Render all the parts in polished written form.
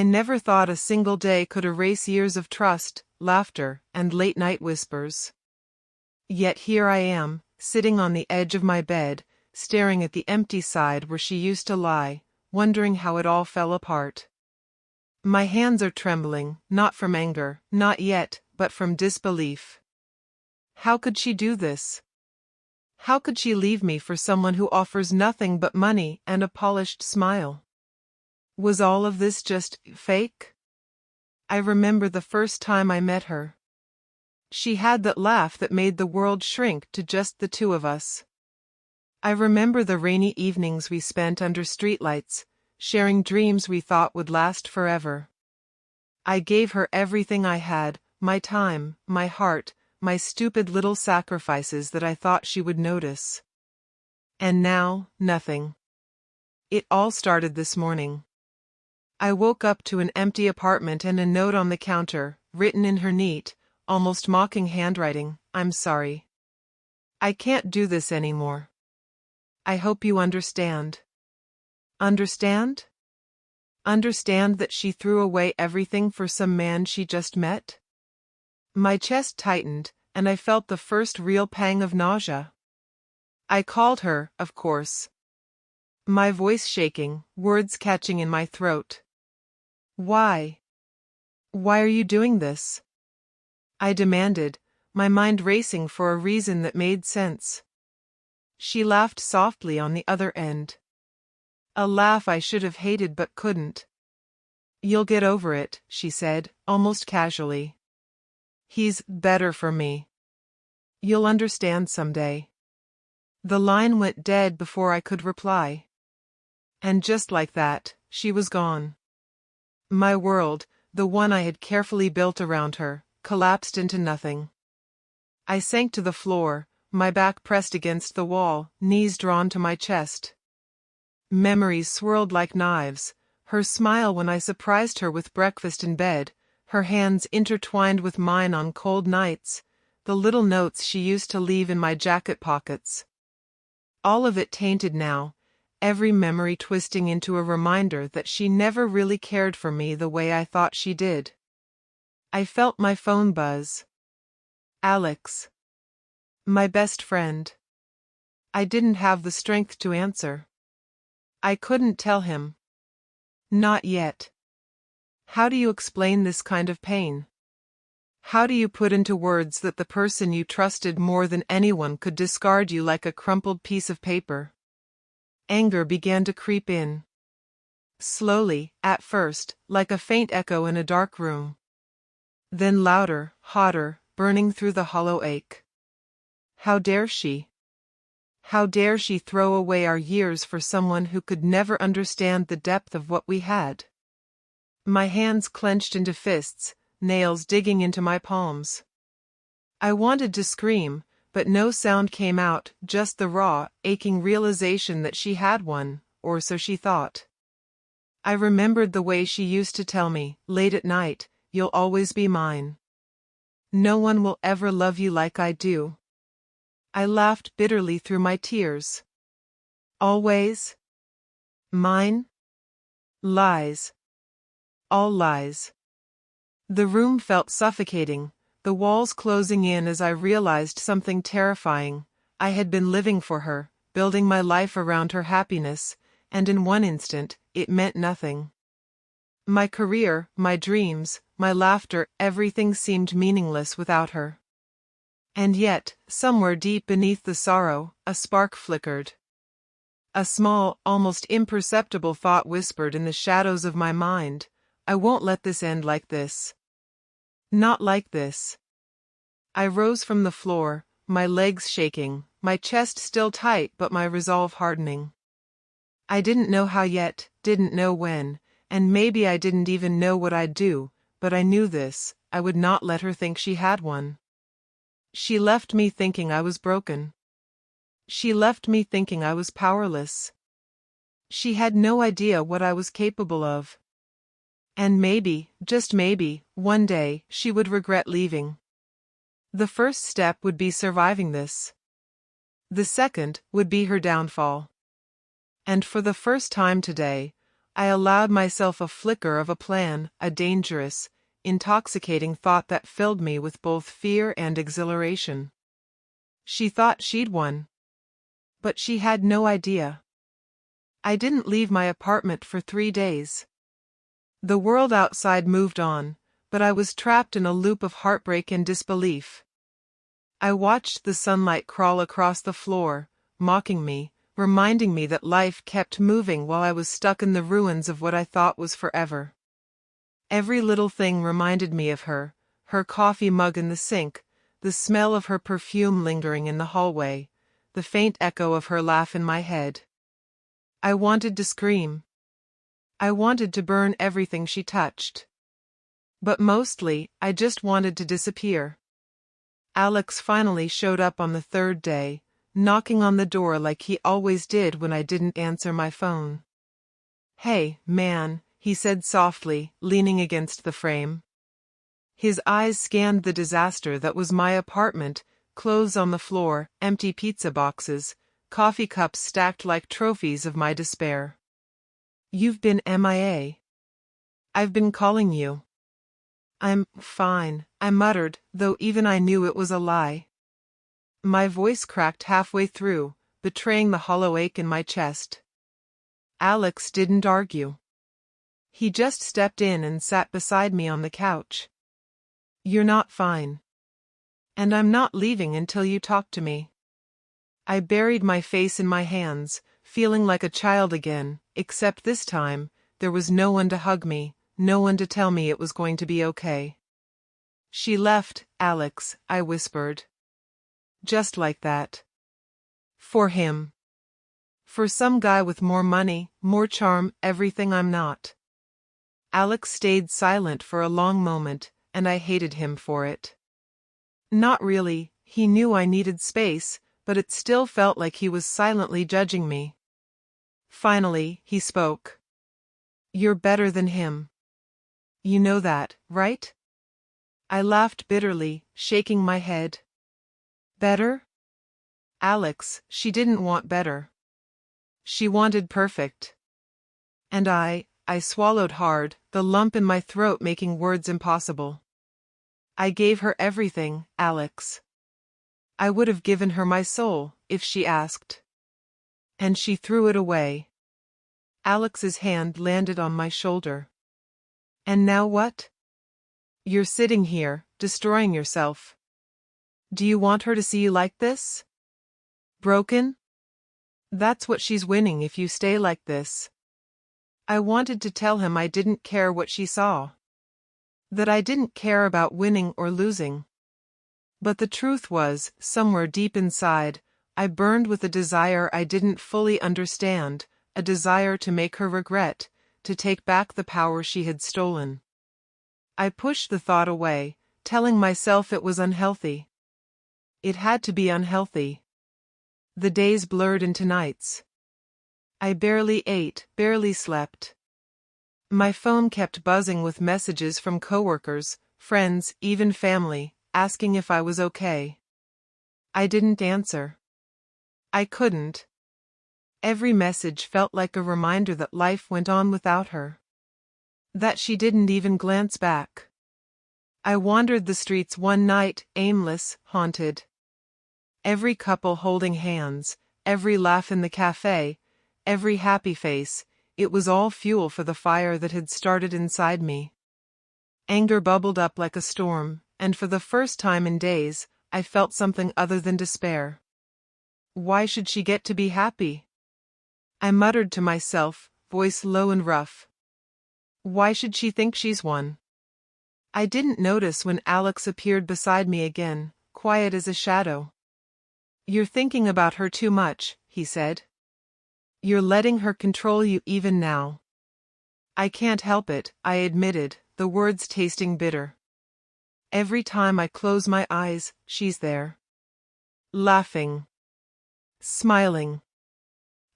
I never thought a single day could erase years of trust, laughter, and late-night whispers. Yet here I am, sitting on the edge of my bed, staring at the empty side where she used to lie, wondering how it all fell apart. My hands are trembling, not from anger, not yet, but from disbelief. How could she do this? How could she leave me for someone who offers nothing but money and a polished smile? Was all of this just fake? I remember the first time I met her. She had that laugh that made the world shrink to just the two of us. I remember the rainy evenings we spent under streetlights, sharing dreams we thought would last forever. I gave her everything I had, my time, my heart, my stupid little sacrifices that I thought she would notice. And now, nothing. It all started this morning. I woke up to an empty apartment and a note on the counter, written in her neat, almost mocking handwriting, "I'm sorry. I can't do this anymore. I hope you understand." Understand? Understand that she threw away everything for some man she just met? My chest tightened, and I felt the first real pang of nausea. I called her, of course. My voice shaking, words catching in my throat. Why? Why are you doing this? I demanded, my mind racing for a reason that made sense. She laughed softly on the other end. A laugh I should have hated but couldn't. "You'll get over it," she said, almost casually. "He's better for me. You'll understand someday." The line went dead before I could reply. And just like that, she was gone. My world, the one I had carefully built around her, collapsed into nothing. I sank to the floor, my back pressed against the wall, knees drawn to my chest. Memories swirled like knives, her smile when I surprised her with breakfast in bed, her hands intertwined with mine on cold nights, the little notes she used to leave in my jacket pockets. All of it tainted now, every memory twisting into a reminder that she never really cared for me the way I thought she did. I felt my phone buzz. Alex. My best friend. I didn't have the strength to answer. I couldn't tell him. Not yet. How do you explain this kind of pain? How do you put into words that the person you trusted more than anyone could discard you like a crumpled piece of paper? Anger began to creep in. Slowly, at first, like a faint echo in a dark room. Then louder, hotter, burning through the hollow ache. How dare she? How dare she throw away our years for someone who could never understand the depth of what we had? My hands clenched into fists, nails digging into my palms. I wanted to scream, but no sound came out, just the raw, aching realization that she had one, or so she thought. I remembered the way she used to tell me, late at night, "You'll always be mine. No one will ever love you like I do." I laughed bitterly through my tears. Always? Mine? Lies. All lies. The room felt suffocating, the walls closing in as I realized something terrifying. I had been living for her, building my life around her happiness, and in one instant, it meant nothing. My career, my dreams, my laughter, everything seemed meaningless without her. And yet, somewhere deep beneath the sorrow, a spark flickered. A small, almost imperceptible thought whispered in the shadows of my mind, "I won't let this end like this. Not like this." I rose from the floor, my legs shaking, my chest still tight but my resolve hardening. I didn't know how yet, didn't know when, and maybe I didn't even know what I'd do, but I knew this, I would not let her think she had one. She left me thinking I was broken. She left me thinking I was powerless. She had no idea what I was capable of. And maybe, just maybe, one day, she would regret leaving. The first step would be surviving this. The second would be her downfall. And for the first time today, I allowed myself a flicker of a plan, a dangerous, intoxicating thought that filled me with both fear and exhilaration. She thought she'd won. But she had no idea. I didn't leave my apartment for 3 days. The world outside moved on, but I was trapped in a loop of heartbreak and disbelief. I watched the sunlight crawl across the floor, mocking me, reminding me that life kept moving while I was stuck in the ruins of what I thought was forever. Every little thing reminded me of her, her coffee mug in the sink, the smell of her perfume lingering in the hallway, the faint echo of her laugh in my head. I wanted to scream. I wanted to burn everything she touched. But mostly, I just wanted to disappear. Alex finally showed up on the 3rd day, knocking on the door like he always did when I didn't answer my phone. "Hey, man," he said softly, leaning against the frame. His eyes scanned the disaster that was my apartment, clothes on the floor, empty pizza boxes, coffee cups stacked like trophies of my despair. "You've been MIA. I've been calling you." "I'm fine," I muttered, though even I knew it was a lie. My voice cracked halfway through, betraying the hollow ache in my chest. Alex didn't argue. He just stepped in and sat beside me on the couch. "You're not fine. And I'm not leaving until you talk to me." I buried my face in my hands, feeling like a child again, except this time, there was no one to hug me, no one to tell me it was going to be okay. "She left, Alex," I whispered. Just like that. For him. For some guy with more money, more charm, everything I'm not. Alex stayed silent for a long moment, and I hated him for it. Not really, he knew I needed space, but it still felt like he was silently judging me. Finally, he spoke. "You're better than him. You know that, right?" I laughed bitterly, shaking my head. Better? Alex, she didn't want better. She wanted perfect. And I swallowed hard, the lump in my throat making words impossible. I gave her everything, Alex. I would have given her my soul, if she asked. And she threw it away. Alex's hand landed on my shoulder. "And now what? You're sitting here, destroying yourself. Do you want her to see you like this? Broken? That's what she's winning if you stay like this." I wanted to tell him I didn't care what she saw. That I didn't care about winning or losing. But the truth was, somewhere deep inside, I burned with a desire I didn't fully understand, a desire to make her regret, to take back the power she had stolen. I pushed the thought away, telling myself it was unhealthy. It had to be unhealthy. The days blurred into nights. I barely ate, barely slept. My phone kept buzzing with messages from coworkers, friends, even family, asking if I was okay. I didn't answer. I couldn't. Every message felt like a reminder that life went on without her. That she didn't even glance back. I wandered the streets one night, aimless, haunted. Every couple holding hands, every laugh in the cafe, every happy face, it was all fuel for the fire that had started inside me. Anger bubbled up like a storm, and for the first time in days, I felt something other than despair. Why should she get to be happy? I muttered to myself, voice low and rough. Why should she think she's won? I didn't notice when Alex appeared beside me again, quiet as a shadow. "You're thinking about her too much," he said. "You're letting her control you even now." "I can't help it," I admitted, the words tasting bitter. "Every time I close my eyes, she's there. Laughing. Smiling.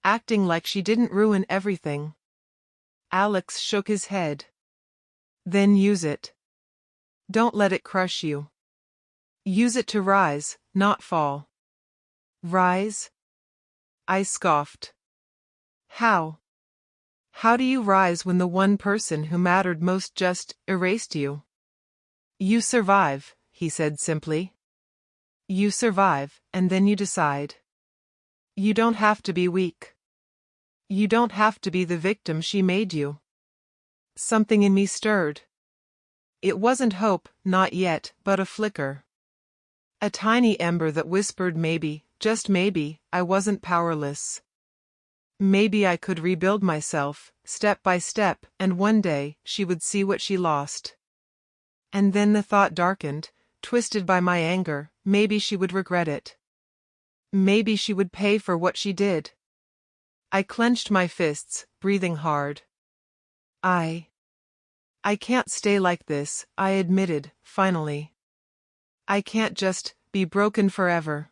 Acting like she didn't ruin everything." Alex shook his head. "Then use it. Don't let it crush you. Use it to rise, not fall." "Rise?" I scoffed. "How?" How do you rise when the one person who mattered most just erased you? You survive, he said simply. You survive, and then you decide. You don't have to be weak. You don't have to be the victim she made you. Something in me stirred. It wasn't hope, not yet, but a flicker. A tiny ember that whispered maybe, just maybe, I wasn't powerless. Maybe I could rebuild myself, step by step, and one day, she would see what she lost. And then the thought darkened, twisted by my anger, maybe she would regret it. Maybe she would pay for what she did. I clenched my fists, breathing hard. I can't stay like this, I admitted, finally. I can't just be broken forever.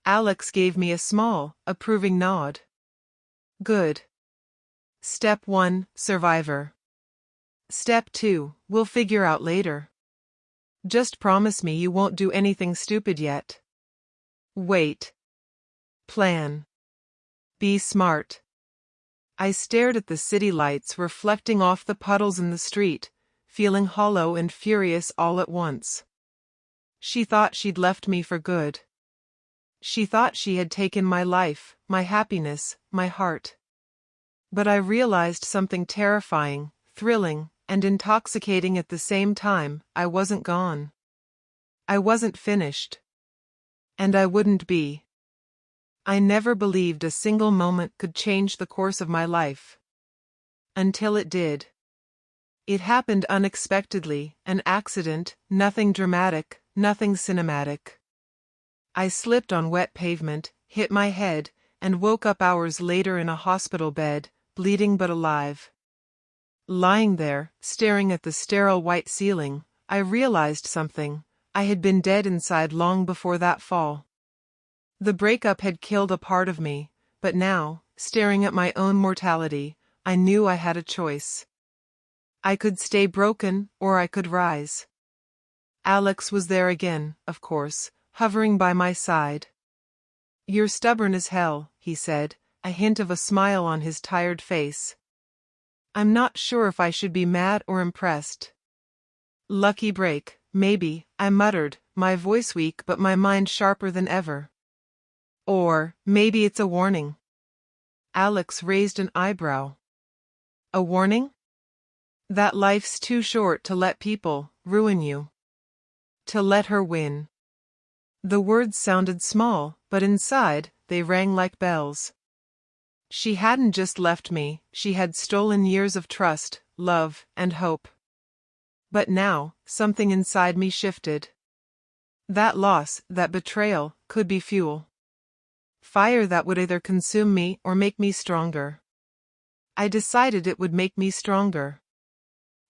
Alex gave me a small, approving nod. Good. Step 1, survivor. Step 2, we'll figure out later. Just promise me you won't do anything stupid yet. Wait. Plan. Be smart. I stared at the city lights reflecting off the puddles in the street, feeling hollow and furious all at once. She thought she'd left me for good. She thought she had taken my life, my happiness, my heart. But I realized something terrifying, thrilling, and intoxicating at the same time. I wasn't gone. I wasn't finished. And I wouldn't be. I never believed a single moment could change the course of my life. Until it did. It happened unexpectedly, an accident, nothing dramatic, nothing cinematic. I slipped on wet pavement, hit my head, and woke up hours later in a hospital bed, bleeding but alive. Lying there, staring at the sterile white ceiling, I realized something. I had been dead inside long before that fall. The breakup had killed a part of me, but now, staring at my own mortality, I knew I had a choice. I could stay broken, or I could rise. Alex was there again, of course, hovering by my side. You're stubborn as hell, he said, a hint of a smile on his tired face. I'm not sure if I should be mad or impressed. Lucky break, maybe, I muttered, my voice weak but my mind sharper than ever. Or, maybe it's a warning. Alex raised an eyebrow. A warning? That life's too short to let people ruin you. To let her win. The words sounded small, but inside, they rang like bells. She hadn't just left me, she had stolen years of trust, love, and hope. But now, something inside me shifted. That loss, that betrayal, could be fuel. Fire that would either consume me or make me stronger. I decided it would make me stronger.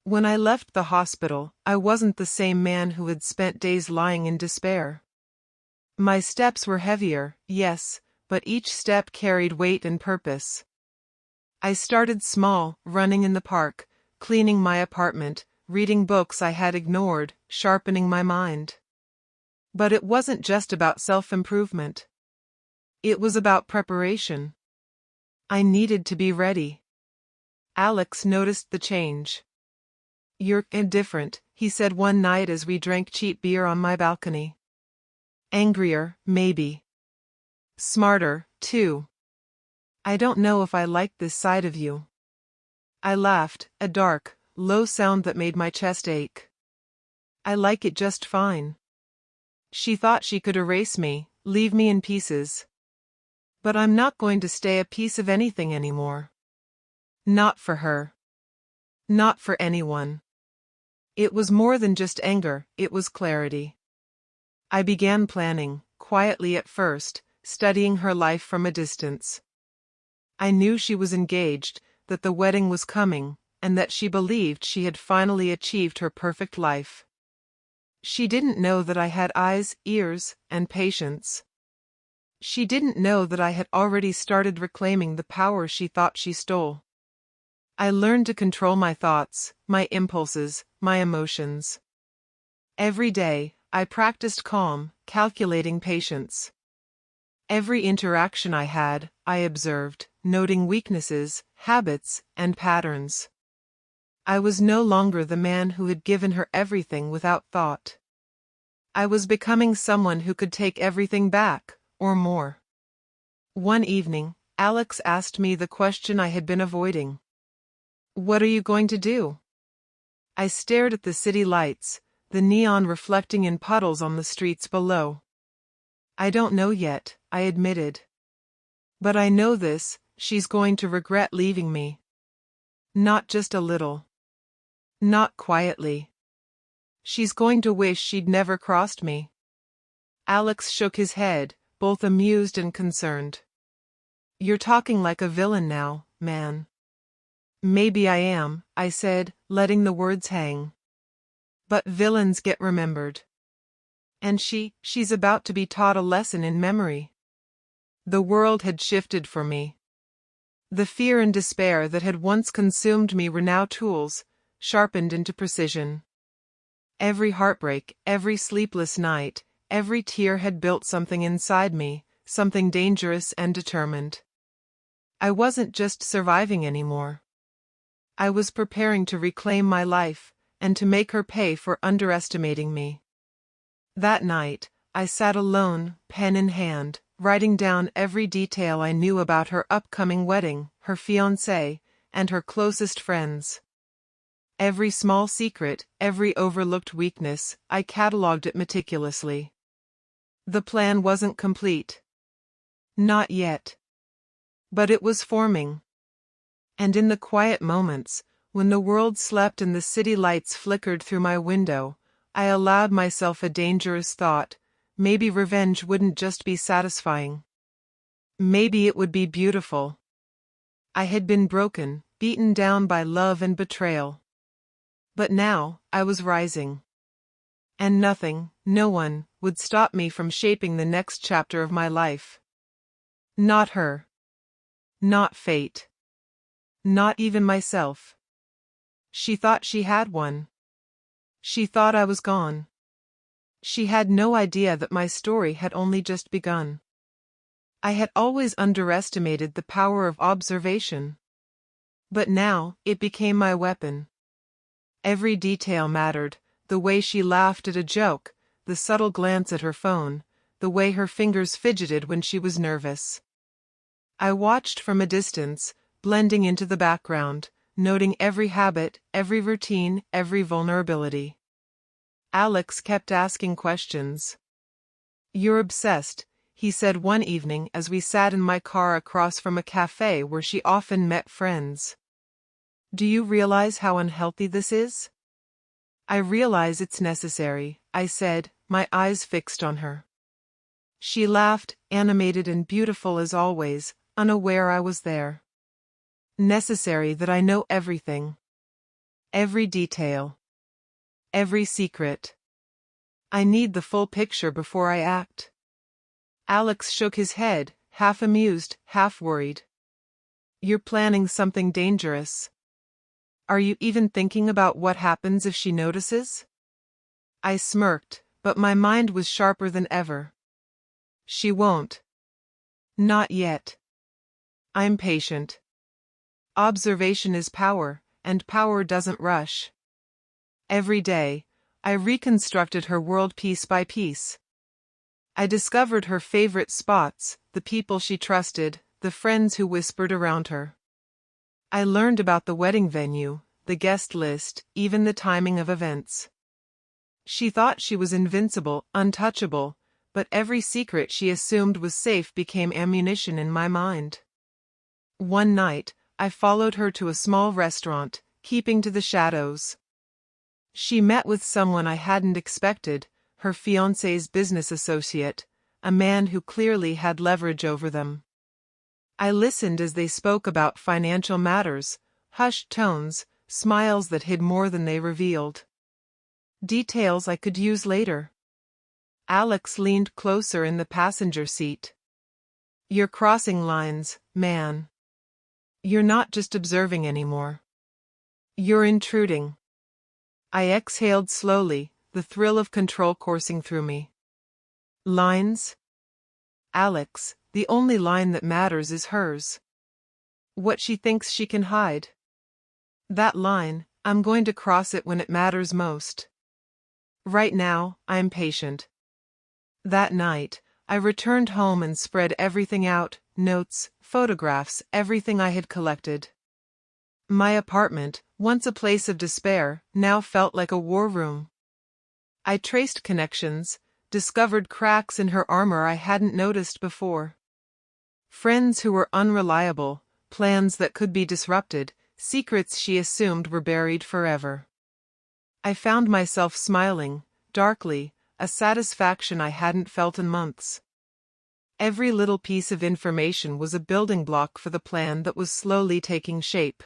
When I left the hospital, I wasn't the same man who had spent days lying in despair. My steps were heavier, yes, but each step carried weight and purpose. I started small, running in the park, cleaning my apartment, reading books I had ignored, sharpening my mind. But it wasn't just about self-improvement. It was about preparation. I needed to be ready. Alex noticed the change. You're indifferent, he said one night as we drank cheap beer on my balcony. Angrier, maybe. Smarter, too. I don't know if I like this side of you. I laughed, a dark, low sound that made my chest ache. I like it just fine. She thought she could erase me, leave me in pieces. But I'm not going to stay a piece of anything anymore. Not for her. Not for anyone. It was more than just anger, it was clarity. I began planning, quietly at first, studying her life from a distance. I knew she was engaged, that the wedding was coming, and that she believed she had finally achieved her perfect life. She didn't know that I had eyes, ears, and patience. She didn't know that I had already started reclaiming the power she thought she stole. I learned to control my thoughts, my impulses, my emotions. Every day, I practiced calm, calculating patience. Every interaction I had, I observed, noting weaknesses, habits, and patterns. I was no longer the man who had given her everything without thought. I was becoming someone who could take everything back, or more. One evening, Alex asked me the question I had been avoiding. "What are you going to do?" I stared at the city lights, the neon reflecting in puddles on the streets below. "I don't know yet," I admitted. "But I know this, she's going to regret leaving me. Not just a little. Not quietly. She's going to wish she'd never crossed me." Alex shook his head, both amused and concerned. "You're talking like a villain now, man." "Maybe I am," I said, letting the words hang. "But villains get remembered. And she's about to be taught a lesson in memory." The world had shifted for me. The fear and despair that had once consumed me were now tools, sharpened into precision. Every heartbreak, every sleepless night, every tear had built something inside me, something dangerous and determined. I wasn't just surviving anymore. I was preparing to reclaim my life, and to make her pay for underestimating me. That night, I sat alone, pen in hand, writing down every detail I knew about her upcoming wedding, her fiancé, and her closest friends. Every small secret, every overlooked weakness, I catalogued it meticulously. The plan wasn't complete. Not yet. But it was forming. And in the quiet moments, when the world slept and the city lights flickered through my window, I allowed myself a dangerous thought: maybe revenge wouldn't just be satisfying. Maybe it would be beautiful. I had been broken, beaten down by love and betrayal. But now, I was rising. And nothing, no one, would stop me from shaping the next chapter of my life. Not her. Not fate. Not even myself. She thought she had one. She thought I was gone. She had no idea that my story had only just begun. I had always underestimated the power of observation. But now, it became my weapon. Every detail mattered: the way she laughed at a joke, the subtle glance at her phone, the way her fingers fidgeted when she was nervous. I watched from a distance, blending into the background, noting every habit, every routine, every vulnerability. Alex kept asking questions. "You're obsessed," he said one evening as we sat in my car across from a cafe where she often met friends. "Do you realize how unhealthy this is?" "I realize it's necessary," I said, my eyes fixed on her. She laughed, animated and beautiful as always, unaware I was there. "Necessary that I know everything. Every detail. Every secret. I need the full picture before I act." Alex shook his head, half amused, half worried. "You're planning something dangerous. Are you even thinking about what happens if she notices?" I smirked, but my mind was sharper than ever. "She won't. Not yet. I'm patient. Observation is power, and power doesn't rush." Every day, I reconstructed her world piece by piece. I discovered her favorite spots, the people she trusted, the friends who whispered around her. I learned about the wedding venue, the guest list, even the timing of events. She thought she was invincible, untouchable, but every secret she assumed was safe became ammunition in my mind. One night, I followed her to a small restaurant, keeping to the shadows. She met with someone I hadn't expected, her fiancé's business associate, a man who clearly had leverage over them. I listened as they spoke about financial matters, hushed tones, smiles that hid more than they revealed. Details I could use later. Alex leaned closer in the passenger seat. "You're crossing lines, man. You're not just observing anymore. You're intruding." I exhaled slowly, the thrill of control coursing through me. "Lines? Alex, the only line that matters is hers. What she thinks she can hide. That line, I'm going to cross it when it matters most. Right now, I'm patient. That night, I returned home and spread everything out, notes, photographs, everything I had collected. My apartment, once a place of despair, now felt like a war room. I traced connections, discovered cracks in her armor I hadn't noticed before. Friends who were unreliable, plans that could be disrupted, secrets she assumed were buried forever. I found myself smiling, darkly, a satisfaction I hadn't felt in months. Every little piece of information was a building block for the plan that was slowly taking shape.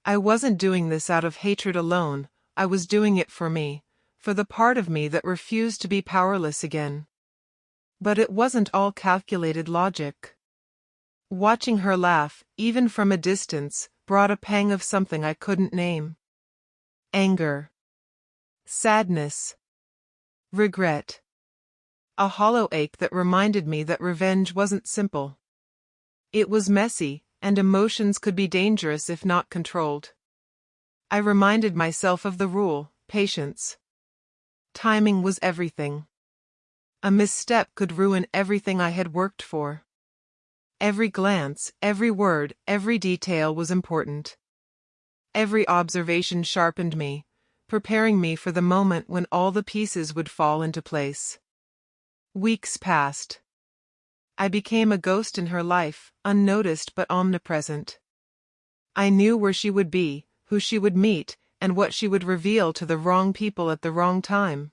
I wasn't doing this out of hatred alone, I was doing it for me, for the part of me that refused to be powerless again. But it wasn't all calculated logic. Watching her laugh, even from a distance, brought a pang of something I couldn't name. Anger. Sadness. Regret. A hollow ache that reminded me that revenge wasn't simple. It was messy, and emotions could be dangerous if not controlled. I reminded myself of the rule, patience. Timing was everything. A misstep could ruin everything I had worked for. Every glance, every word, every detail was important. Every observation sharpened me, preparing me for the moment when all the pieces would fall into place. Weeks passed. I became a ghost in her life, unnoticed but omnipresent. I knew where she would be, who she would meet, and what she would reveal to the wrong people at the wrong time.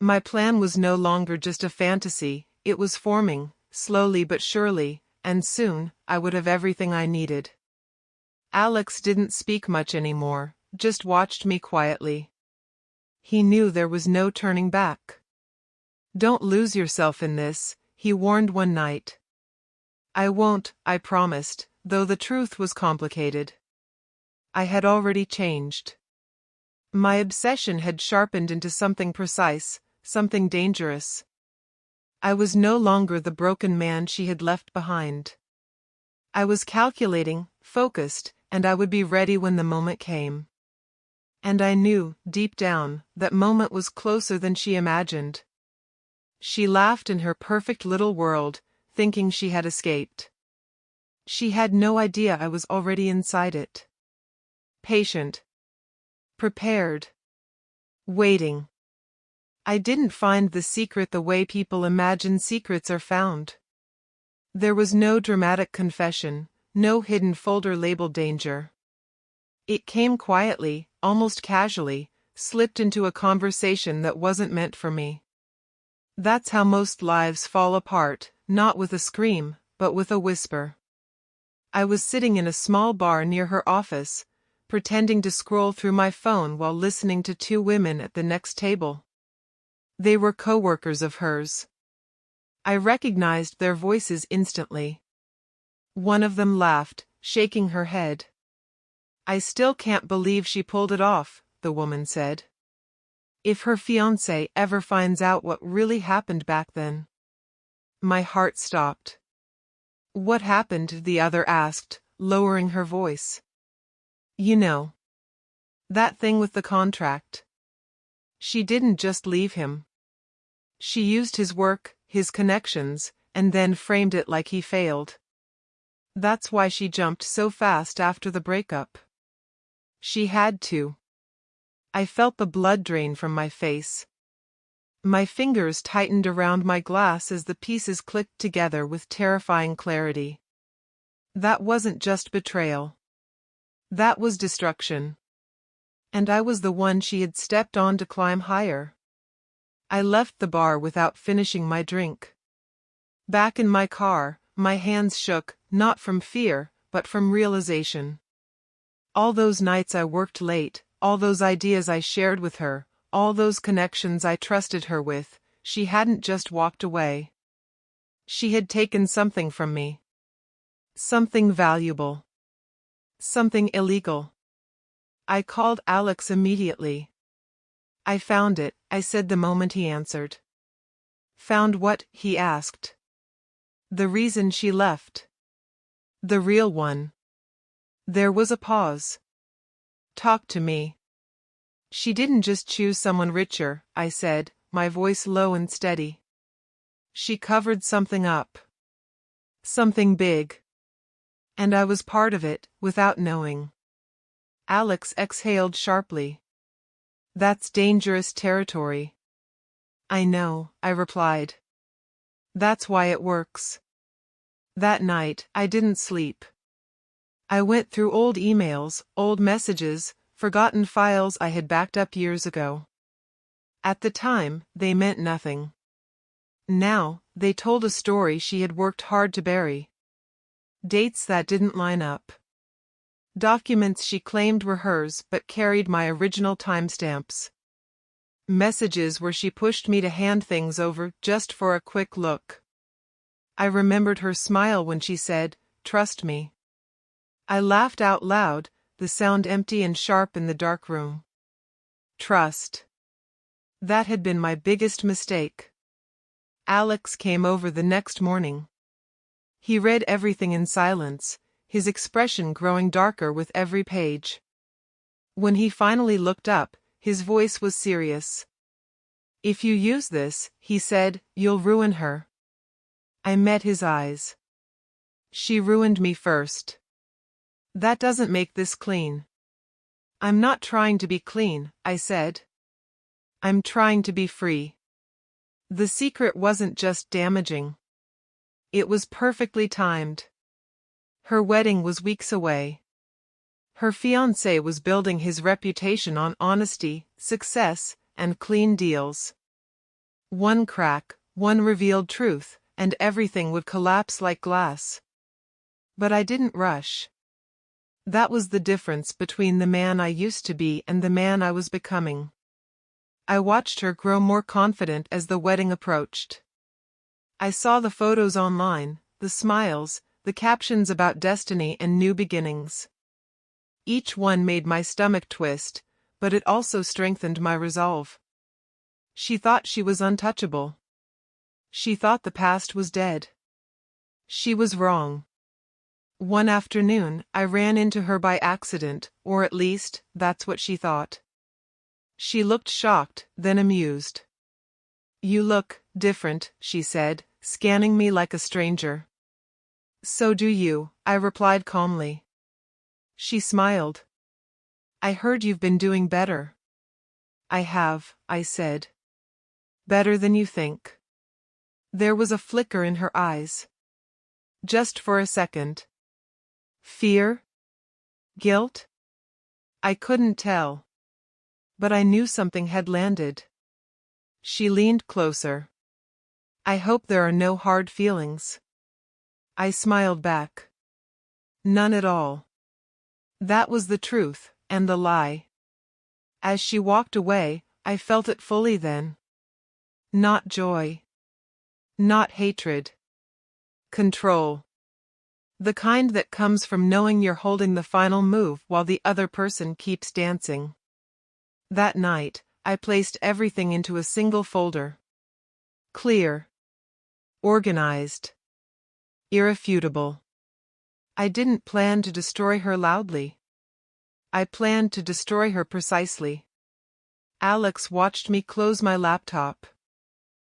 My plan was no longer just a fantasy, it was forming, slowly but surely, and soon, I would have everything I needed. Alex didn't speak much anymore, just watched me quietly. He knew there was no turning back. Don't lose yourself in this, he warned one night. I won't, I promised, though the truth was complicated. I had already changed. My obsession had sharpened into something precise, something dangerous. I was no longer the broken man she had left behind. I was calculating, focused, and I would be ready when the moment came. And I knew, deep down, that moment was closer than she imagined. She laughed in her perfect little world, thinking she had escaped. She had no idea I was already inside it. Patient. Prepared. Waiting. I didn't find the secret the way people imagine secrets are found. There was no dramatic confession, no hidden folder labeled danger. It came quietly, almost casually, slipped into a conversation that wasn't meant for me. That's how most lives fall apart, not with a scream, but with a whisper. I was sitting in a small bar near her office, pretending to scroll through my phone while listening to two women at the next table. They were co-workers of hers. I recognized their voices instantly. One of them laughed, shaking her head. I still can't believe she pulled it off, the woman said. If her fiancé ever finds out what really happened back then. My heart stopped. What happened? The other asked, lowering her voice. You know. That thing with the contract. She didn't just leave him. She used his work, his connections, and then framed it like he failed. That's why she jumped so fast after the breakup. She had to. I felt the blood drain from my face. My fingers tightened around my glass as the pieces clicked together with terrifying clarity. That wasn't just betrayal. That was destruction. And I was the one she had stepped on to climb higher. I left the bar without finishing my drink. Back in my car, my hands shook, not from fear, but from realization. All those nights I worked late, all those ideas I shared with her, all those connections I trusted her with, she hadn't just walked away. She had taken something from me. Something valuable. Something illegal. I called Alex immediately. I found it, I said the moment he answered. Found what? He asked. The reason she left. The real one. There was a pause. Talk to me. She didn't just choose someone richer, I said, my voice low and steady. She covered something up. Something big. And I was part of it, without knowing. Alex exhaled sharply. That's dangerous territory. I know, I replied. That's why it works. That night, I didn't sleep. I went through old emails, old messages, forgotten files I had backed up years ago. At the time, they meant nothing. Now, they told a story she had worked hard to bury. Dates that didn't line up. Documents she claimed were hers but carried my original timestamps. Messages where she pushed me to hand things over just for a quick look. I remembered her smile when she said, "Trust me." I laughed out loud, the sound empty and sharp in the dark room. Trust. That had been my biggest mistake. Alex came over the next morning. He read everything in silence, his expression growing darker with every page. When he finally looked up, his voice was serious. "If you use this," he said, "you'll ruin her." I met his eyes. She ruined me first. That doesn't make this clean. I'm not trying to be clean, I said. I'm trying to be free. The secret wasn't just damaging. It was perfectly timed. Her wedding was weeks away. Her fiancé was building his reputation on honesty, success, and clean deals. One crack, one revealed truth, and everything would collapse like glass. But I didn't rush. That was the difference between the man I used to be and the man I was becoming. I watched her grow more confident as the wedding approached. I saw the photos online, the smiles, the captions about destiny and new beginnings. Each one made my stomach twist, but it also strengthened my resolve. She thought she was untouchable. She thought the past was dead. She was wrong. One afternoon, I ran into her by accident, or at least, that's what she thought. She looked shocked, then amused. "You look different," she said, scanning me like a stranger. "So do you," I replied calmly. She smiled. "I heard you've been doing better." "I have," I said. "Better than you think." There was a flicker in her eyes. Just for a second. Fear? Guilt? I couldn't tell. But I knew something had landed. She leaned closer. "I hope there are no hard feelings." I smiled back. None at all. That was the truth, and the lie. As she walked away, I felt it fully then. Not joy. Not hatred. Control. The kind that comes from knowing you're holding the final move while the other person keeps dancing. That night, I placed everything into a single folder. Clear. Organized. Irrefutable. I didn't plan to destroy her loudly. I planned to destroy her precisely. Alex watched me close my laptop.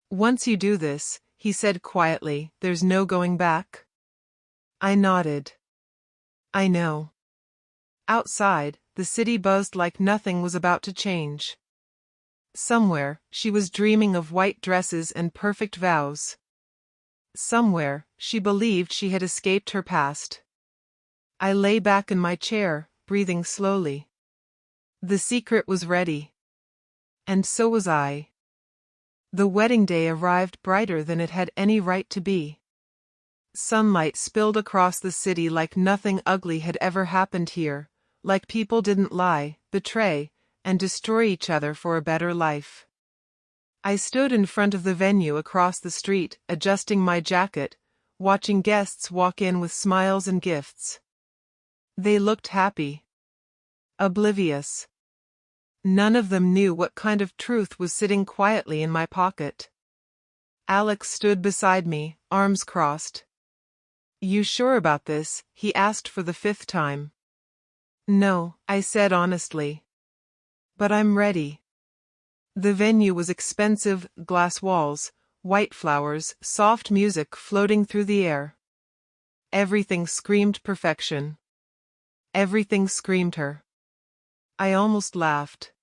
"Once you do this," he said quietly, "there's no going back." I nodded. I know. Outside, the city buzzed like nothing was about to change. Somewhere, she was dreaming of white dresses and perfect vows. Somewhere, she believed she had escaped her past. I lay back in my chair, breathing slowly. The secret was ready. And so was I. The wedding day arrived brighter than it had any right to be. Sunlight spilled across the city like nothing ugly had ever happened here, like people didn't lie, betray, and destroy each other for a better life. I stood in front of the venue across the street, adjusting my jacket, watching guests walk in with smiles and gifts. They looked happy. Oblivious. None of them knew what kind of truth was sitting quietly in my pocket. Alex stood beside me, arms crossed. You sure about this? He asked for the fifth time. No, I said honestly. But I'm ready. The venue was expensive, glass walls, white flowers, soft music floating through the air. Everything screamed perfection. Everything screamed her. I almost laughed.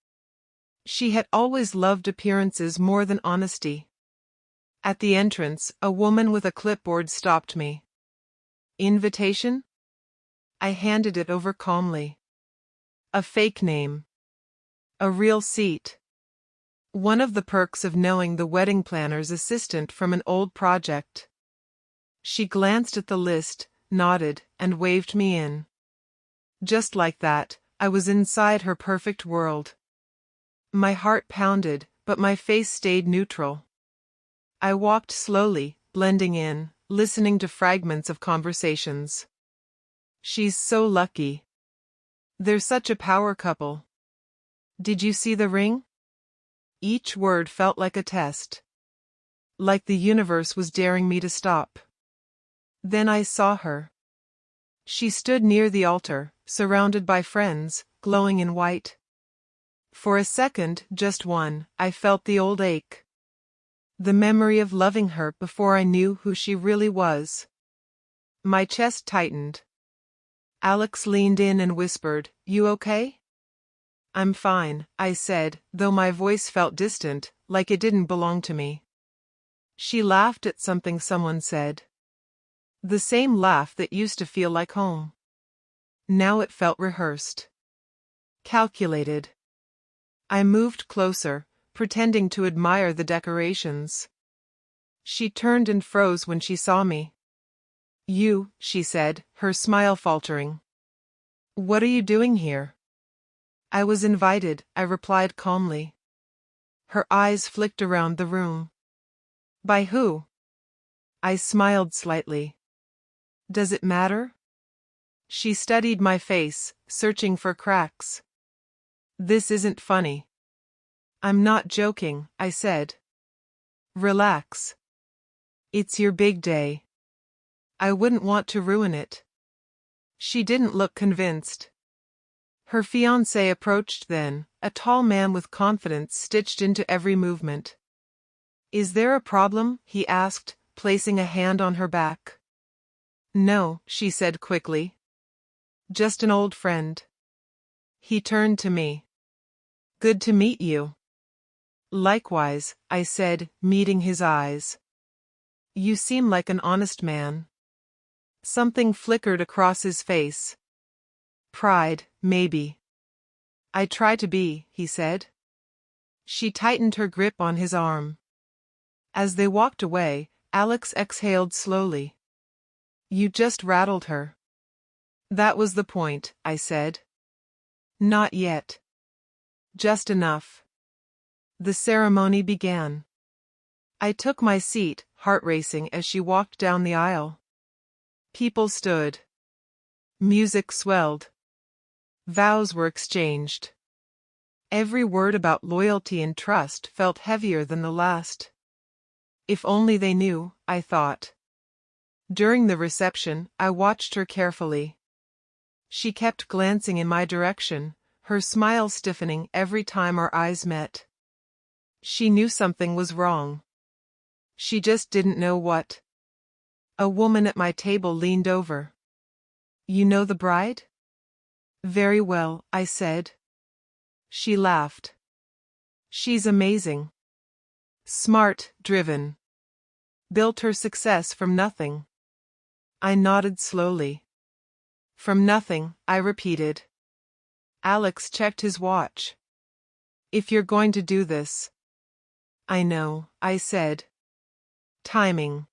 She had always loved appearances more than honesty. At the entrance, a woman with a clipboard stopped me. Invitation? I handed it over calmly. A fake name. A real seat. One of the perks of knowing the wedding planner's assistant from an old project. She glanced at the list, nodded, and waved me in. Just like that, I was inside her perfect world. My heart pounded, but my face stayed neutral. I walked slowly, blending in, listening to fragments of conversations. She's so lucky. They're such a power couple. Did you see the ring? Each word felt like a test. Like the universe was daring me to stop. Then I saw her. She stood near the altar, surrounded by friends, glowing in white. For a second, just one, I felt the old ache. The memory of loving her before I knew who she really was. My chest tightened. Alex leaned in and whispered, "You okay?" "I'm fine," I said, though my voice felt distant, like it didn't belong to me. She laughed at something someone said. The same laugh that used to feel like home. Now it felt rehearsed. Calculated. I moved closer, pretending to admire the decorations. She turned and froze when she saw me. "You," she said, her smile faltering. "What are you doing here?" "I was invited," I replied calmly. Her eyes flicked around the room. "By who?" I smiled slightly. "Does it matter?" She studied my face, searching for cracks. "This isn't funny." "I'm not joking," I said. "Relax. It's your big day. I wouldn't want to ruin it." She didn't look convinced. Her fiancé approached then, a tall man with confidence stitched into every movement. "Is there a problem?" he asked, placing a hand on her back. "No," she said quickly. "Just an old friend." He turned to me. "Good to meet you." "Likewise," I said, meeting his eyes. "You seem like an honest man." Something flickered across his face. "Pride, maybe." "I try to be," he said. She tightened her grip on his arm. As they walked away, Alex exhaled slowly. "You just rattled her." "That was the point," I said. "Not yet. Just enough." The ceremony began. I took my seat, heart racing as she walked down the aisle. People stood. Music swelled. Vows were exchanged. Every word about loyalty and trust felt heavier than the last. If only they knew, I thought. During the reception, I watched her carefully. She kept glancing in my direction, her smile stiffening every time our eyes met. She knew something was wrong. She just didn't know what. A woman at my table leaned over. "You know the bride?" "Very well," I said. She laughed. "She's amazing. Smart, driven. Built her success from nothing." I nodded slowly. "From nothing," I repeated. Alex checked his watch. "If you're going to do this." "I know," I said. Timing.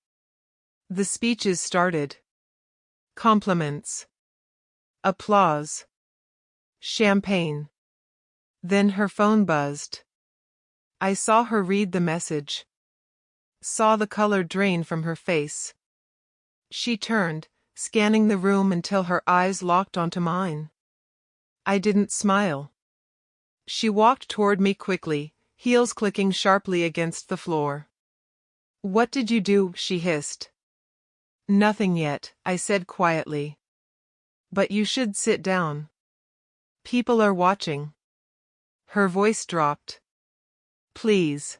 The speeches started. Compliments. Applause. Champagne. Then her phone buzzed. I saw her read the message. Saw the color drain from her face. She turned, scanning the room until her eyes locked onto mine. I didn't smile. She walked toward me quickly, heels clicking sharply against the floor. "What did you do?" she hissed. Nothing yet, I said quietly. But you should sit down. People are watching. Her voice dropped. Please.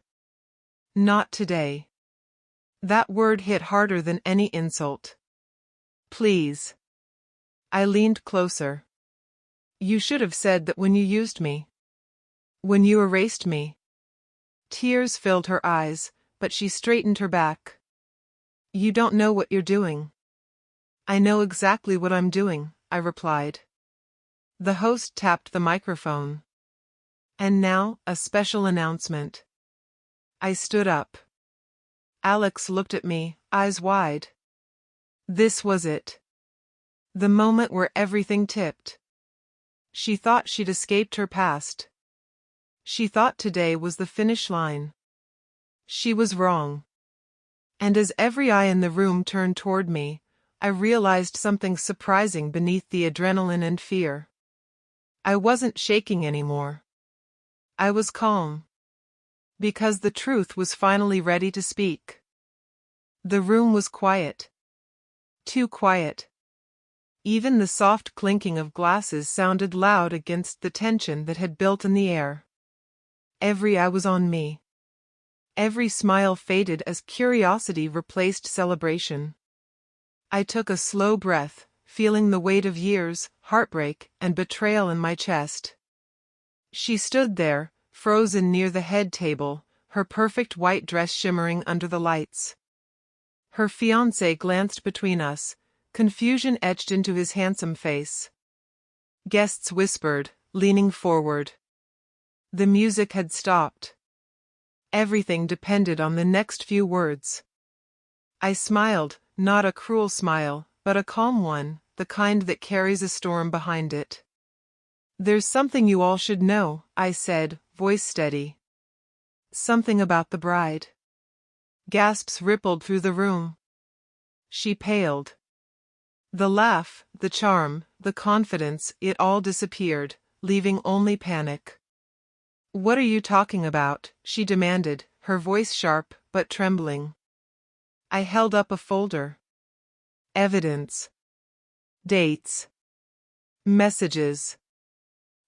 Not today. That word hit harder than any insult. Please. I leaned closer. You should have said that when you used me. When you erased me. Tears filled her eyes, but she straightened her back. You don't know what you're doing. I know exactly what I'm doing, I replied. The host tapped the microphone. And now, a special announcement. I stood up. Alex looked at me, eyes wide. This was it. The moment where everything tipped. She thought she'd escaped her past. She thought today was the finish line. She was wrong. And as every eye in the room turned toward me, I realized something surprising beneath the adrenaline and fear. I wasn't shaking anymore. I was calm. Because the truth was finally ready to speak. The room was quiet. Too quiet. Even the soft clinking of glasses sounded loud against the tension that had built in the air. Every eye was on me. Every smile faded as curiosity replaced celebration. I took a slow breath, feeling the weight of years, heartbreak, and betrayal in my chest. She stood there, frozen near the head table, her perfect white dress shimmering under the lights. Her fiancé glanced between us, confusion etched into his handsome face. Guests whispered, leaning forward. The music had stopped. Everything depended on the next few words. I smiled, not a cruel smile, but a calm one, the kind that carries a storm behind it. There's something you all should know, I said, voice steady. Something about the bride. Gasps rippled through the room. She paled. The laugh, the charm, the confidence, it all disappeared, leaving only panic. What are you talking about? She demanded, her voice sharp but trembling. I held up a folder. Evidence. Dates. Messages.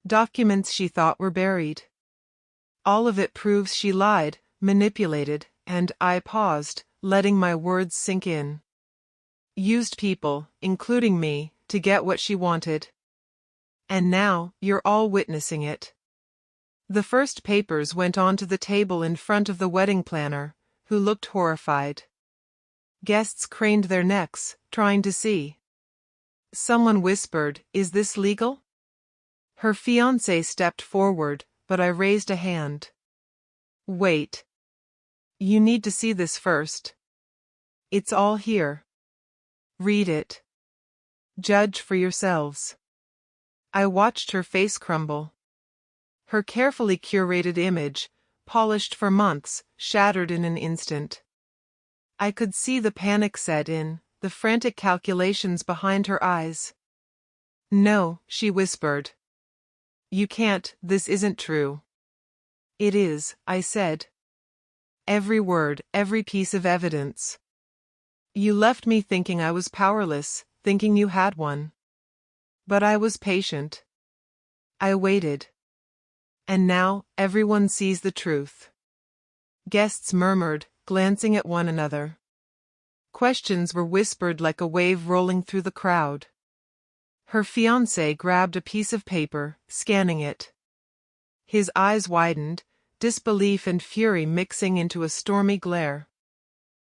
Documents she thought were buried. All of it proves she lied, manipulated, and I paused, letting my words sink in. Used people, including me, to get what she wanted. And now, you're all witnessing it. The first papers went onto the table in front of the wedding planner, who looked horrified. Guests craned their necks, trying to see. Someone whispered, "Is this legal?" Her fiancé stepped forward, but I raised a hand. Wait. You need to see this first. It's all here. Read it. Judge for yourselves. I watched her face crumble. Her carefully curated image, polished for months, shattered in an instant. I could see the panic set in, the frantic calculations behind her eyes. No, she whispered. You can't, this isn't true. It is, I said. Every word, every piece of evidence. You left me thinking I was powerless, thinking you had one. But I was patient. I waited. And now, everyone sees the truth. Guests murmured, glancing at one another. Questions were whispered like a wave rolling through the crowd. Her fiancé grabbed a piece of paper, scanning it. His eyes widened, disbelief and fury mixing into a stormy glare.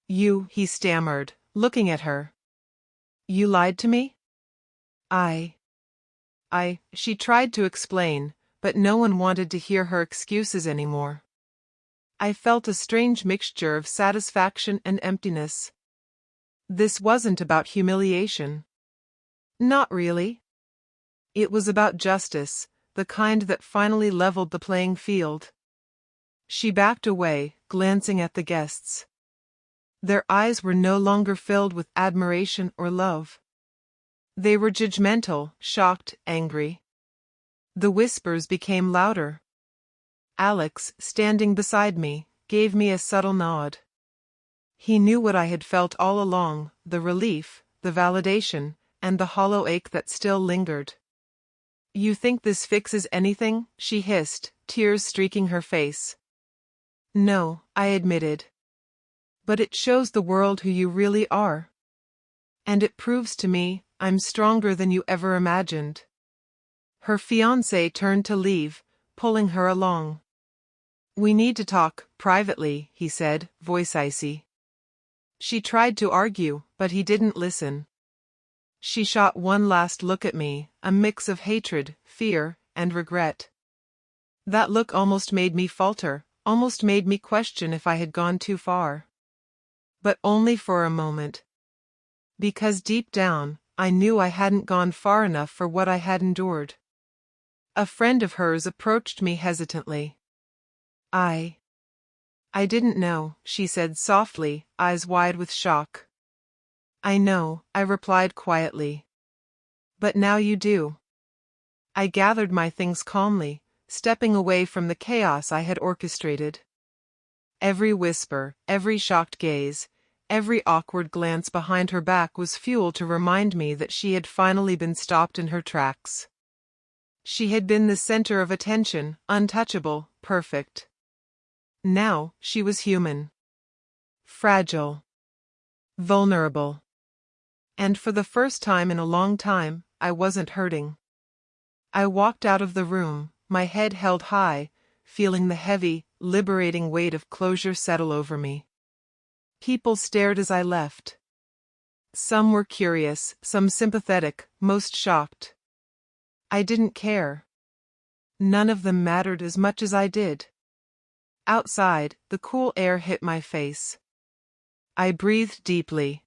You, he stammered, looking at her. You lied to me? She tried to explain, but no one wanted to hear her excuses anymore. I felt a strange mixture of satisfaction and emptiness. This wasn't about humiliation. Not really. It was about justice, the kind that finally leveled the playing field. She backed away, glancing at the guests. Their eyes were no longer filled with admiration or love. They were judgmental, shocked, angry. The whispers became louder. Alex, standing beside me, gave me a subtle nod. He knew what I had felt all along, the relief, the validation, and the hollow ache that still lingered. "You think this fixes anything?" she hissed, tears streaking her face. "No," I admitted. "But it shows the world who you really are. And it proves to me I'm stronger than you ever imagined." Her fiancé turned to leave, pulling her along. "We need to talk, privately," he said, voice icy. She tried to argue, but he didn't listen. She shot one last look at me, a mix of hatred, fear, and regret. That look almost made me falter, almost made me question if I had gone too far. But only for a moment. Because deep down, I knew I hadn't gone far enough for what I had endured. A friend of hers approached me hesitantly. I didn't know," she said softly, eyes wide with shock. "I know," I replied quietly. "But now you do." I gathered my things calmly, stepping away from the chaos I had orchestrated. Every whisper, every shocked gaze, every awkward glance behind her back was fuel to remind me that she had finally been stopped in her tracks. She had been the center of attention, untouchable, perfect. Now, she was human. Fragile. Vulnerable. And for the first time in a long time, I wasn't hurting. I walked out of the room, my head held high, feeling the heavy, liberating weight of closure settle over me. People stared as I left. Some were curious, some sympathetic, most shocked. I didn't care. None of them mattered as much as I did. Outside, the cool air hit my face. I breathed deeply.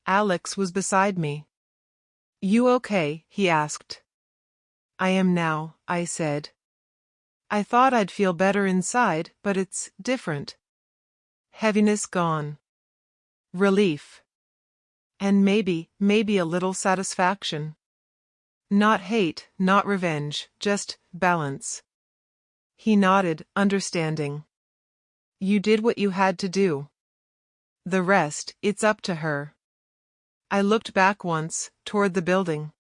Alex was beside me. "You okay?" he asked. "I am now," I said. "I thought I'd feel better inside, but it's different." Heaviness gone. Relief. And maybe a little satisfaction. Not hate, not revenge, just balance. He nodded, understanding. "You did what you had to do. The rest, it's up to her." I looked back once, toward the building.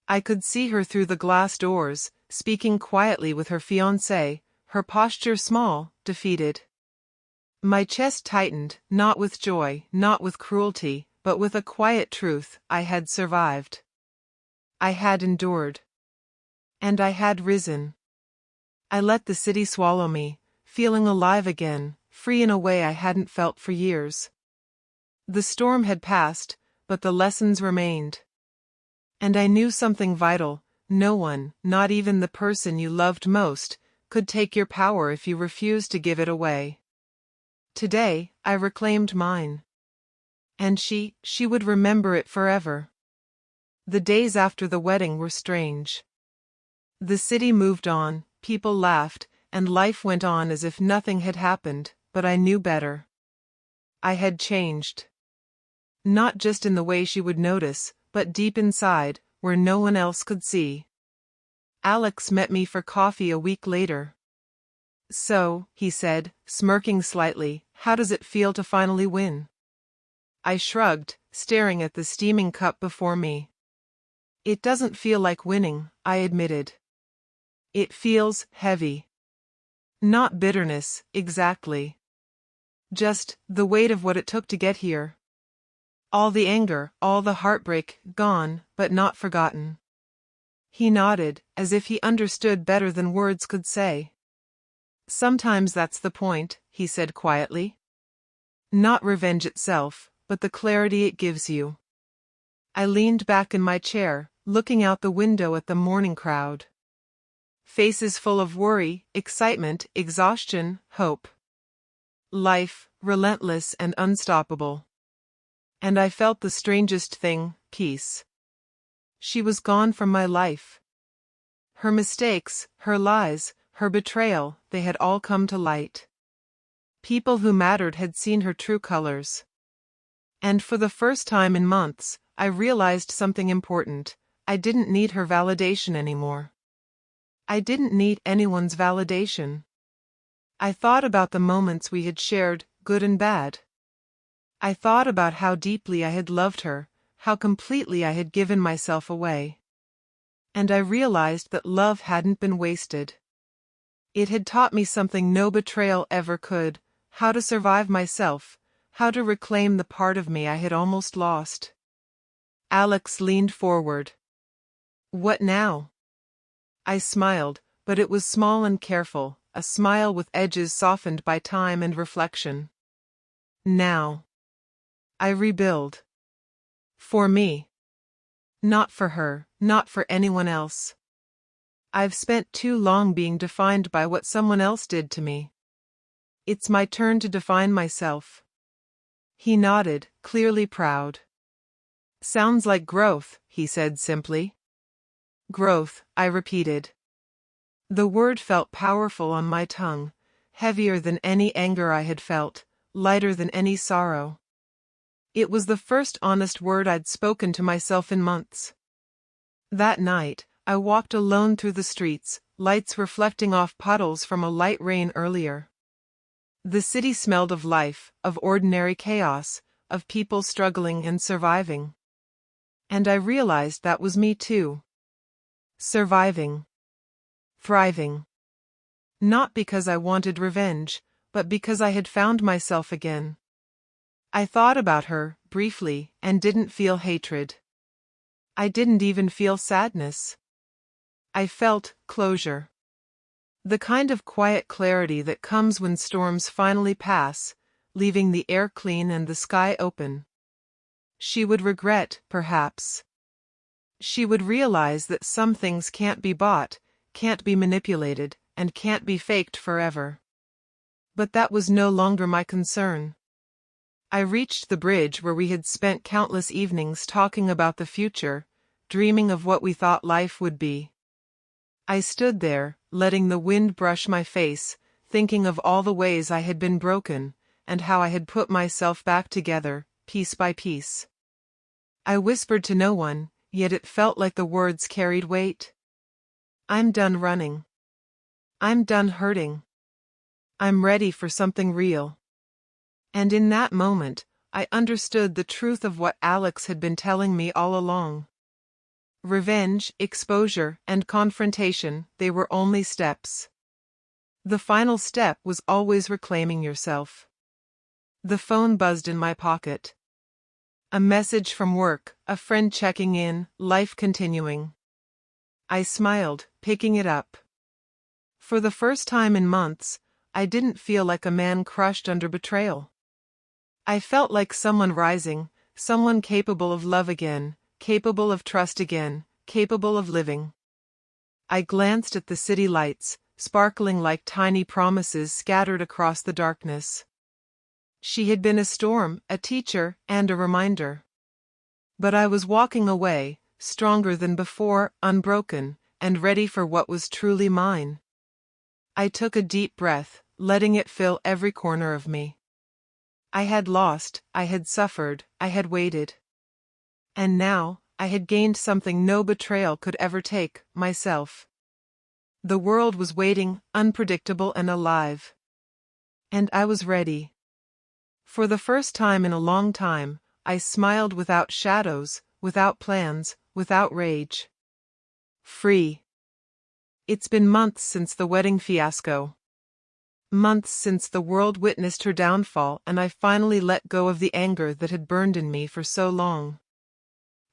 I could see her through the glass doors, speaking quietly with her fiancé, her posture small, defeated. My chest tightened, not with joy, not with cruelty, but with a quiet truth: I had survived. I had endured. And I had risen. I let the city swallow me, feeling alive again, free in a way I hadn't felt for years. The storm had passed, but the lessons remained. And I knew something vital: no one, not even the person you loved most, could take your power if you refused to give it away. Today, I reclaimed mine. And she would remember it forever. The days after the wedding were strange. The city moved on, people laughed, and life went on as if nothing had happened, but I knew better. I had changed. Not just in the way she would notice, but deep inside, where no one else could see. Alex met me for coffee a week later. "So," he said, smirking slightly, "how does it feel to finally win?" I shrugged, staring at the steaming cup before me. "It doesn't feel like winning," I admitted. "It feels heavy." Not bitterness, exactly. Just the weight of what it took to get here. All the anger, all the heartbreak, gone, but not forgotten. He nodded, as if he understood better than words could say. "Sometimes that's the point," he said quietly. "Not revenge itself, but the clarity it gives you." I leaned back in my chair, looking out the window at the morning crowd. Faces full of worry, excitement, exhaustion, hope. Life, relentless and unstoppable. And I felt the strangest thing: peace. She was gone from my life. Her mistakes, her lies, her betrayal, they had all come to light. People who mattered had seen her true colors. And for the first time in months, I realized something important: I didn't need her validation anymore. I didn't need anyone's validation. I thought about the moments we had shared, good and bad. I thought about how deeply I had loved her, how completely I had given myself away. And I realized that love hadn't been wasted. It had taught me something no betrayal ever could: how to survive myself, how to reclaim the part of me I had almost lost. Alex leaned forward. "What now?" I smiled, but it was small and careful, a smile with edges softened by time and reflection. "Now I rebuild. For me. Not for her, not for anyone else. I've spent too long being defined by what someone else did to me. It's my turn to define myself." He nodded, clearly proud. "Sounds like growth," he said simply. "Growth," I repeated. The word felt powerful on my tongue, heavier than any anger I had felt, lighter than any sorrow. It was the first honest word I'd spoken to myself in months. That night, I walked alone through the streets, lights reflecting off puddles from a light rain earlier. The city smelled of life, of ordinary chaos, of people struggling and surviving. And I realized that was me too. Surviving. Thriving. Not because I wanted revenge, but because I had found myself again. I thought about her, briefly, and didn't feel hatred. I didn't even feel sadness. I felt closure. The kind of quiet clarity that comes when storms finally pass, leaving the air clean and the sky open. She would regret, perhaps. She would realize that some things can't be bought, can't be manipulated, and can't be faked forever. But that was no longer my concern. I reached the bridge where we had spent countless evenings talking about the future, dreaming of what we thought life would be. I stood there, letting the wind brush my face, thinking of all the ways I had been broken, and how I had put myself back together, piece by piece. I whispered to no one, yet it felt like the words carried weight. I'm done running. I'm done hurting. I'm ready for something real. And in that moment, I understood the truth of what Alex had been telling me all along. Revenge, exposure, and confrontation, they were only steps. The final step was always reclaiming yourself. The phone buzzed in my pocket. A message from work, a friend checking in, life continuing. I smiled, picking it up. For the first time in months, I didn't feel like a man crushed under betrayal. I felt like someone rising, someone capable of love again, capable of trust again, capable of living. I glanced at the city lights, sparkling like tiny promises scattered across the darkness. She had been a storm, a teacher, and a reminder. But I was walking away, stronger than before, unbroken, and ready for what was truly mine. I took a deep breath, letting it fill every corner of me. I had lost, I had suffered, I had waited. And now, I had gained something no betrayal could ever take, myself. The world was waiting, unpredictable and alive. And I was ready. For the first time in a long time, I smiled without shadows, without plans, without rage. Free. It's been months since the wedding fiasco. Months since the world witnessed her downfall, and I finally let go of the anger that had burned in me for so long.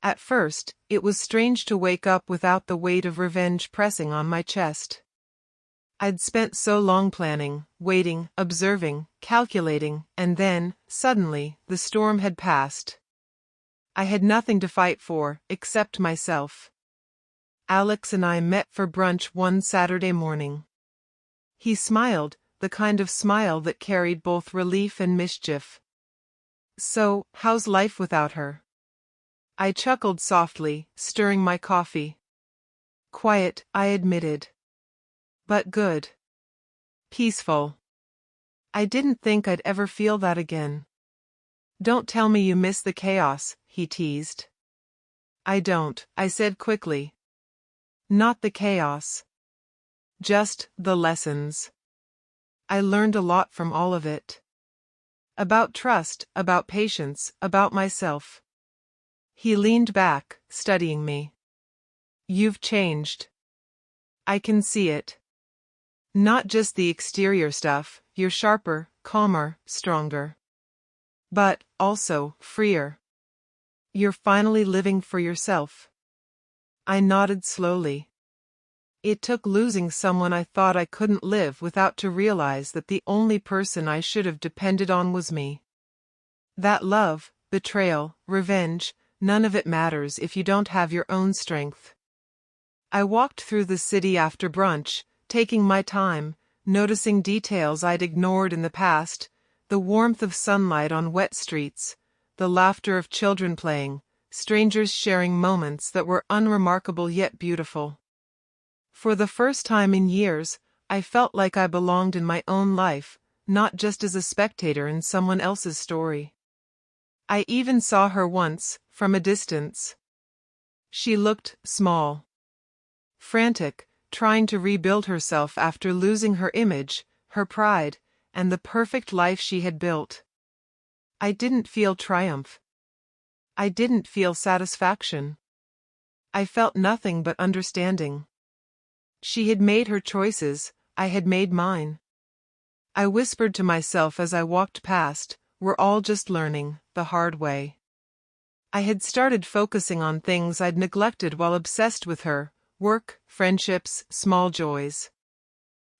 At first, it was strange to wake up without the weight of revenge pressing on my chest. I'd spent so long planning, waiting, observing, calculating, and then, suddenly, the storm had passed. I had nothing to fight for, except myself. Alex and I met for brunch one Saturday morning. He smiled, the kind of smile that carried both relief and mischief. "So, how's life without her?" I chuckled softly, stirring my coffee. "Quiet," I admitted. "But good. Peaceful. I didn't think I'd ever feel that again." "Don't tell me you miss the chaos," he teased. "I don't," I said quickly. "Not the chaos. Just the lessons. I learned a lot from all of it. About trust, about patience, about myself. He leaned back, studying me. You've changed. I can see it. Not just the exterior stuff, you're sharper, calmer, stronger. But, also, freer. You're finally living for yourself. I nodded slowly. It took losing someone I thought I couldn't live without to realize that the only person I should have depended on was me. That love, betrayal, revenge, none of it matters if you don't have your own strength. I walked through the city after brunch, taking my time, noticing details I'd ignored in the past, the warmth of sunlight on wet streets, the laughter of children playing, strangers sharing moments that were unremarkable yet beautiful. For the first time in years, I felt like I belonged in my own life, not just as a spectator in someone else's story. I even saw her once, from a distance. She looked small. Frantic, trying to rebuild herself after losing her image, her pride, and the perfect life she had built. I didn't feel triumph. I didn't feel satisfaction. I felt nothing but understanding. She had made her choices, I had made mine. I whispered to myself as I walked past, we're all just learning, the hard way. I had started focusing on things I'd neglected while obsessed with her, work, friendships, small joys.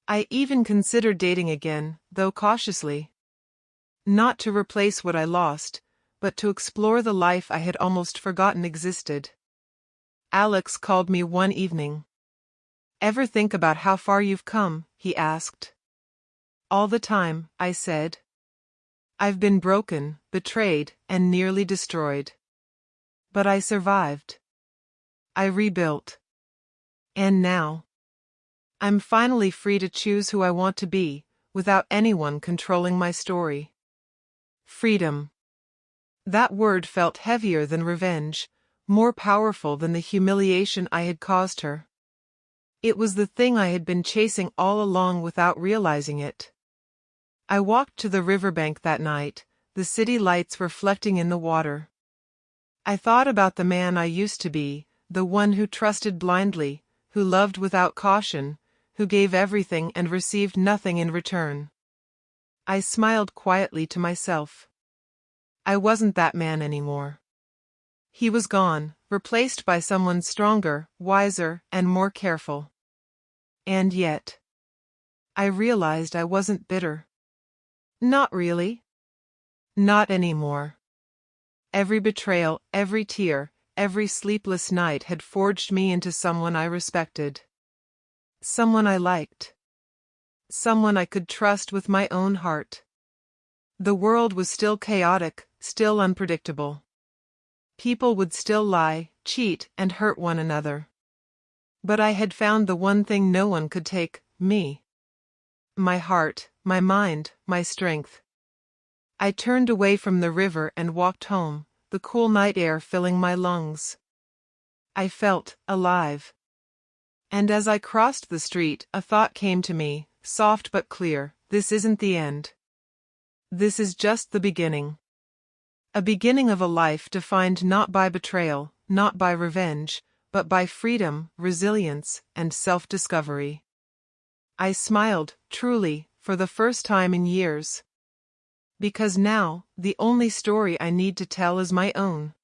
I even considered dating again, though cautiously. Not to replace what I lost, but to explore the life I had almost forgotten existed. Alex called me one evening. Ever think about how far you've come? He asked. All the time, I said. I've been broken, betrayed, and nearly destroyed. But I survived. I rebuilt. And now, I'm finally free to choose who I want to be, without anyone controlling my story. Freedom. That word felt heavier than revenge, more powerful than the humiliation I had caused her. It was the thing I had been chasing all along without realizing it. I walked to the riverbank that night, the city lights reflecting in the water. I thought about the man I used to be, the one who trusted blindly, who loved without caution, who gave everything and received nothing in return. I smiled quietly to myself. I wasn't that man anymore. He was gone, replaced by someone stronger, wiser, and more careful. And yet, I realized I wasn't bitter. Not really. Not anymore. Every betrayal, every tear, every sleepless night had forged me into someone I respected. Someone I liked. Someone I could trust with my own heart. The world was still chaotic, still unpredictable. People would still lie, cheat, and hurt one another. But I had found the one thing no one could take, me. My heart, my mind, my strength. I turned away from the river and walked home, the cool night air filling my lungs. I felt alive. And as I crossed the street, a thought came to me, soft but clear, this isn't the end. This is just the beginning. A beginning of a life defined not by betrayal, not by revenge, but by freedom, resilience, and self-discovery. I smiled, truly, for the first time in years. Because now, the only story I need to tell is my own.